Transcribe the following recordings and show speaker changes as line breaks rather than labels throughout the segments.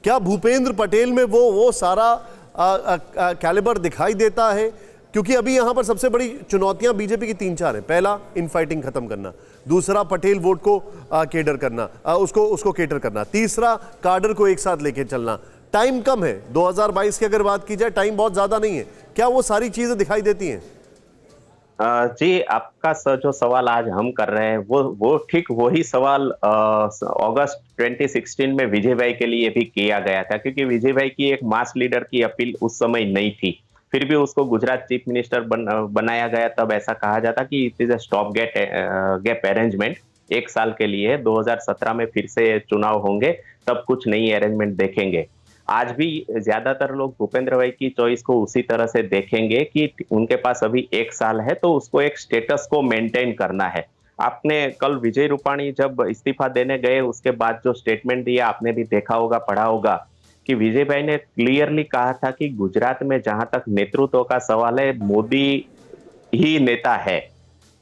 क्या भूपेंद्र पटेल में वो सारा कैलिबर दिखाई देता है? क्योंकि अभी यहां पर सबसे बड़ी चुनौतियां बीजेपी की 3-4 हैं। पहला, इनफाइटिंग खत्म करना। दूसरा, पटेल वोट को केडर करना, उसको केटर करना। तीसरा, कार्डर को एक साथ लेके चलना। टाइम कम है, 2022 की अगर बात की जाए टाइम बहुत ज्यादा नहीं है। क्या वो सारी चीजें दिखाई देती हैं?
जी, आपका जो सवाल आज हम कर रहे हैं वो ठीक वही सवाल अगस्त 2016 में विजय भाई के लिए भी किया गया था, क्योंकि विजय भाई की एक मास लीडर की अपील उस समय नहीं थी। फिर भी उसको गुजरात चीफ मिनिस्टर बनाया गया। तब ऐसा कहा जाता कि it is a stop gap arrangement, 1 साल के लिए। 2017 में फिर से चुनाव होंगे, तब कुछ नई अरेंजमेंट देखेंगे। आज भी ज्यादातर लोग भूपेंद्र भाई की चॉइस को उसी तरह से देखेंगे कि उनके पास अभी 1 साल है, तो उसको एक स्टेटस को मेंटेन करना है। आपने कल विजय रूपाणी जब इस्तीफा देने गए उसके बाद जो स्टेटमेंट दिया, आपने भी देखा होगा, पढ़ा होगा, कि विजय भाई ने क्लियरली कहा था कि गुजरात में जहां तक नेतृत्व का सवाल है, मोदी ही नेता है।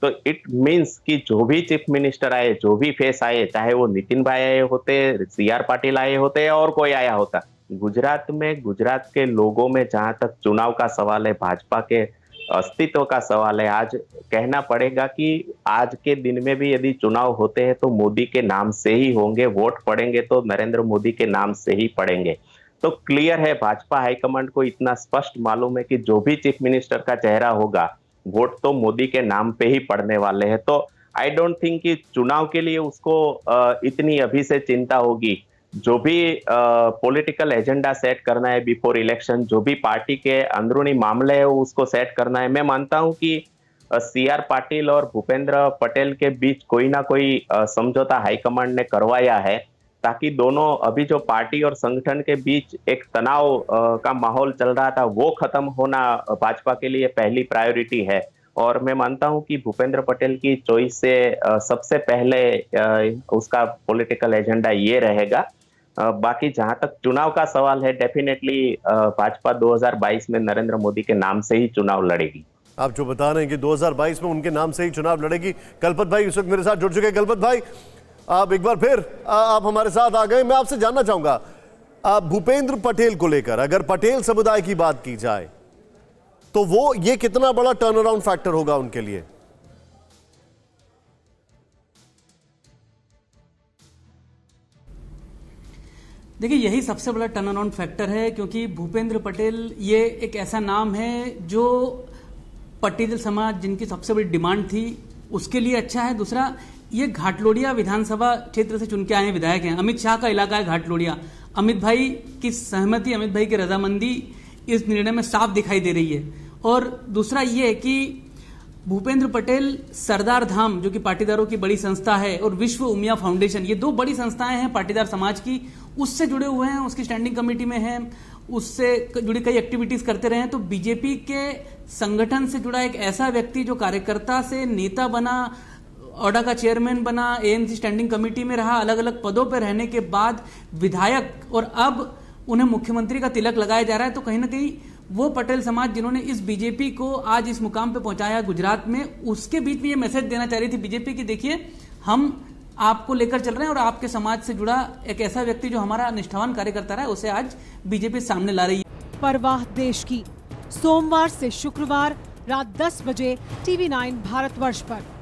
तो इट मीन्स कि जो भी चीफ मिनिस्टर आए, जो भी फेस आए, चाहे वो नितिन भाई आए होते, सीआर पाटिल आए होते या और कोई आया होता, गुजरात में गुजरात के लोगों में जहां तक चुनाव का सवाल है, भाजपा के अस्तित्व का सवाल है, आज कहना पड़ेगा कि आज के दिन में भी यदि चुनाव होते हैं तो मोदी के नाम से ही होंगे। वोट पड़ेंगे तो नरेंद्र मोदी के नाम से ही पड़ेंगे। तो क्लियर है, भाजपा हाईकमांड को इतना स्पष्ट मालूम है कि जो भी चीफ मिनिस्टर का चेहरा होगा, वोट तो मोदी के नाम पे ही पड़ने वाले हैं। तो आई डोंट थिंक कि चुनाव के लिए उसको इतनी अभी से चिंता होगी। जो भी पॉलिटिकल एजेंडा सेट करना है बिफोर इलेक्शन, जो भी पार्टी के अंदरूनी मामले है उसको सेट करना है। मैं मानता हूं कि सीआर पाटिल और भूपेंद्र पटेल के बीच कोई ना कोई समझौता हाईकमांड ने करवाया है, ताकि दोनों, अभी जो पार्टी और संगठन के बीच एक तनाव का माहौल चल रहा था, वो खत्म होना भाजपा के लिए पहली प्रायोरिटी है। और मैं मानता हूं कि भूपेंद्र पटेल की चॉइस से सबसे पहले उसका पॉलिटिकल एजेंडा ये रहेगा। बाकी जहां तक चुनाव का सवाल है, डेफिनेटली भाजपा 2022 में नरेंद्र मोदी के नाम से ही चुनाव लड़ेगी।
आप जो बता रहे हैं कि 2022 में उनके नाम से ही चुनाव लड़ेगी। कल्पत भाई इस वक्त मेरे साथ जुड़ चुके हैं। कल्पत भाई, आप एक बार फिर आप हमारे साथ आ गए। मैं आपसे जानना चाहूंगा, भूपेंद्र पटेल को लेकर अगर पटेल समुदाय की बात की जाए तो वो ये कितना बड़ा टर्न अराउंड फैक्टर होगा उनके लिए?
देखिए, यही सबसे बड़ा टर्न अराउंड फैक्टर है, क्योंकि भूपेंद्र पटेल ये एक ऐसा नाम है जो पटीदार समाज, जिनकी सबसे बड़ी डिमांड थी, उसके लिए अच्छा है। दूसरा, ये घाटलोड़िया विधानसभा क्षेत्र से चुन के आए विधायक हैं। अमित शाह का इलाका है घाटलोड़िया। अमित भाई की सहमति, अमित भाई की रजामंदी इस निर्णय में साफ दिखाई दे रही है। और दूसरा ये है कि भूपेंद्र पटेल सरदार धाम, जो कि पाटीदारों की बड़ी संस्था है, और विश्व उमिया फाउंडेशन, ये 2 बड़ी संस्थाएं हैं पाटीदार समाज की, उससे जुड़े हुए हैं, उसकी स्टैंडिंग कमेटी में हैं, उससे जुड़ी कई एक्टिविटीज करते रहे हैं। तो बीजेपी के संगठन से जुड़ा एक ऐसा व्यक्ति जो कार्यकर्ता से नेता बना, ओडा का चेयरमैन बना, एएनसी स्टैंडिंग कमेटी में रहा, अलग अलग पदों पर रहने के बाद विधायक, और अब उन्हें मुख्यमंत्री का तिलक लगाया जा रहा है। तो कहीं ना कहीं वो पटेल समाज जिन्होंने इस बीजेपी को आज इस मुकाम पे पहुंचाया गुजरात में, उसके बीच में ये मैसेज देना चाह रही थी बीजेपी की देखिए, हम आपको लेकर चल रहे हैं और आपके समाज से जुड़ा एक ऐसा व्यक्ति जो हमारा निष्ठावान कार्यकर्ता रहा है, उसे आज बीजेपी सामने ला रही है।
परवाह देश की, सोमवार से शुक्रवार रात 10 बजे TV9 भारतवर्ष पर।